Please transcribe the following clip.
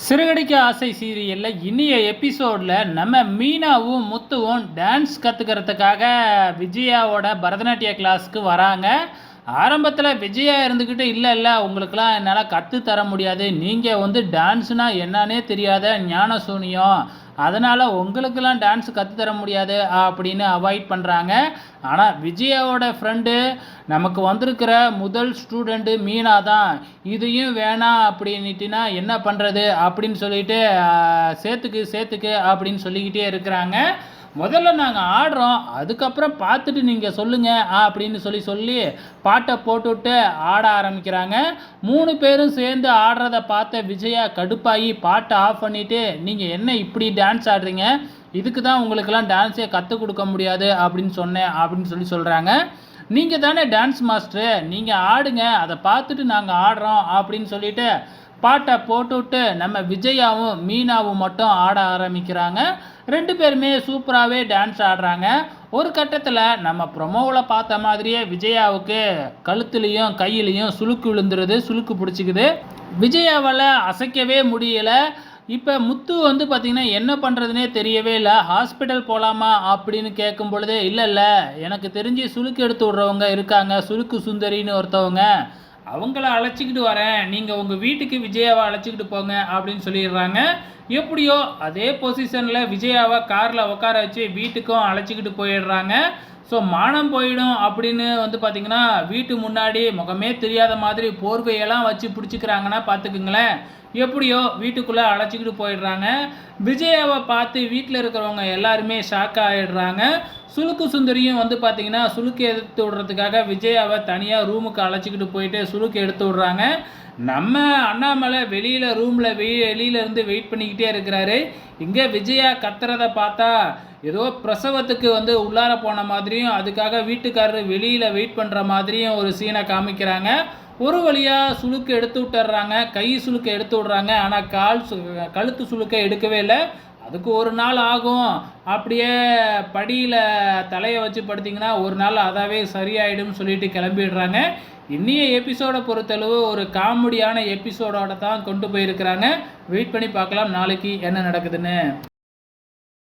சிறுகடிக்க ஆசை சீரியலில் இனிய எபிசோடில் நம்ம மீனாவும் முத்துவும் டான்ஸ் கற்றுக்கிறதுக்காக விஜயாவோட பரதநாட்டிய கிளாஸுக்கு வராங்க. ஆரம்பத்தில் விஜயா இருந்துக்கிட்டு இல்லை உங்களுக்கெல்லாம் என்னால் கற்றுத்தர முடியாது, நீங்கள் டான்ஸுனால் என்னன்னே தெரியாத ஞான சூனியம், அதனால் உங்களுக்கெல்லாம் டான்ஸ் கற்றுத்தர முடியாது அப்படின்னு அவாய்ட் பண்ணுறாங்க. ஆனால் விஜயாவோட ஃப்ரெண்டு நமக்கு வந்திருக்கிற முதல் ஸ்டூடெண்ட்டு மீனா தான், இதையும் வேணாம் அப்படின்னுட்டுனா என்ன பண்ணுறது அப்படின்னு சொல்லிட்டு சேர்த்துக்கு அப்படின்னு சொல்லிக்கிட்டே இருக்கிறாங்க. முதல்ல நாங்கள் ஆடுறோம், அதுக்கப்புறம் பார்த்துட்டு நீங்கள் சொல்லுங்கள் அப்படின்னு சொல்லி பாட்டை போட்டுவிட்டு ஆட ஆரம்பிக்கிறாங்க. 3 பேரும் சேர்ந்து ஆடுறத பார்த்த விஜயா கடுப்பாகி பாட்டை ஆஃப் பண்ணிவிட்டு, நீங்கள் என்ன இப்படி டான்ஸ் ஆடுறீங்க, இதுக்கு தான் உங்களுக்கெல்லாம் டான்ஸே கற்றுக் கொடுக்க முடியாது அப்படின்னு சொன்னேன் அப்படின்னு சொல்கிறாங்க. நீங்கள் தானே டான்ஸ் மாஸ்டரு, நீங்கள் ஆடுங்க, அதை பார்த்துட்டு நாங்கள் ஆடுறோம் அப்படின்னு சொல்லிட்டு பாட்டை போட்டுவிட்டு நம்ம விஜயாவும் மீனாவும் மட்டும் ஆட ஆரம்பிக்கிறாங்க. 2 பேருமே சூப்பராகவே டான்ஸ் ஆடுறாங்க. ஒரு கட்டத்தில் நம்ம ப்ரொமோவில் பார்த்த மாதிரியே விஜயாவுக்கு கழுத்துலேயும் கையிலையும் சுளுக்கு விழுந்துருது, சுளுக்கு பிடிச்சிக்குது. விஜயாவால் அசைக்கவே முடியலை. இப்போ முத்து பார்த்திங்கன்னா என்ன பண்ணுறதுனே தெரியவே இல்லை. ஹாஸ்பிட்டல் போகலாமா அப்படின்னு கேட்கும் பொழுது இல்லை எனக்கு தெரிஞ்சு சுளுக்கு எடுத்து விட்றவங்க இருக்காங்க, சுளுக்கு சுந்தரின்னு ஒருத்தவங்க, அவங்கள அழைச்சிக்கிட்டு வரேன், நீங்கள் உங்கள் வீட்டுக்கு விஜயாவை அழைச்சிக்கிட்டு போங்க அப்படின்னு சொல்லிடுறாங்க. எப்படியோ அதே பொசிஷனில் விஜயாவை காரில் உட்கார வச்சு வீட்டுக்கும் அழைச்சிக்கிட்டு போயிடுறாங்க. ஸோ மானம் போயிடும் அப்படின்னு பார்த்திங்கன்னா வீட்டு முன்னாடி முகமே தெரியாத மாதிரி போர்வையெல்லாம் வச்சு பிடிச்சிக்கிறாங்கன்னா பார்த்துக்குங்களேன். எப்படியோ வீட்டுக்குள்ளே அழைச்சிக்கிட்டு போயிடுறாங்க. விஜயாவை பார்த்து வீட்டில் இருக்கிறவங்க எல்லாருமே ஷாக் ஆகிடுறாங்க. சுளுக்கு சுந்தரியும் பார்த்திங்கன்னா சுளுக்கு எடுத்து விடுறதுக்காக விஜயாவை தனியாக ரூமுக்கு அழைச்சிக்கிட்டு போயிட்டு சுளுக்கு எடுத்து விட்றாங்க. நம்ம அண்ணாமலை வெளியிலேருந்து வெயிட் பண்ணிக்கிட்டே இருக்கிறாரு. இங்கே விஜயா கத்துறத பார்த்தா ஏதோ பிரசவத்துக்கு உள்ளார போன மாதிரியும் அதுக்காக வீட்டுக்காரர் வெளியில் வெயிட் பண்ணுற மாதிரியும் ஒரு சீனை காமிக்கிறாங்க. ஒரு வழியாக சுளுக்கு எடுத்து விட்டுறாங்க, கை சுளுக்கை எடுத்து விட்றாங்க. ஆனால் கழுத்து சுளுக்கை எடுக்கவே இல்லை. அதுக்கு ஒரு நாள் ஆகும், அப்படியே படியில் தலையை வச்சு படுத்திங்கன்னா ஒரு நாள் அதாவே சரியாயிடும் சொல்லிட்டு கிளம்பிடுறாங்க. இன்னைய எபிசோடை பொறுத்தளவு ஒரு காமெடியான எபிசோடோட தான் கொண்டு போயிருக்கிறாங்க. வெயிட் பண்ணி பார்க்கலாம் நாளைக்கு என்ன நடக்குதுன்னு.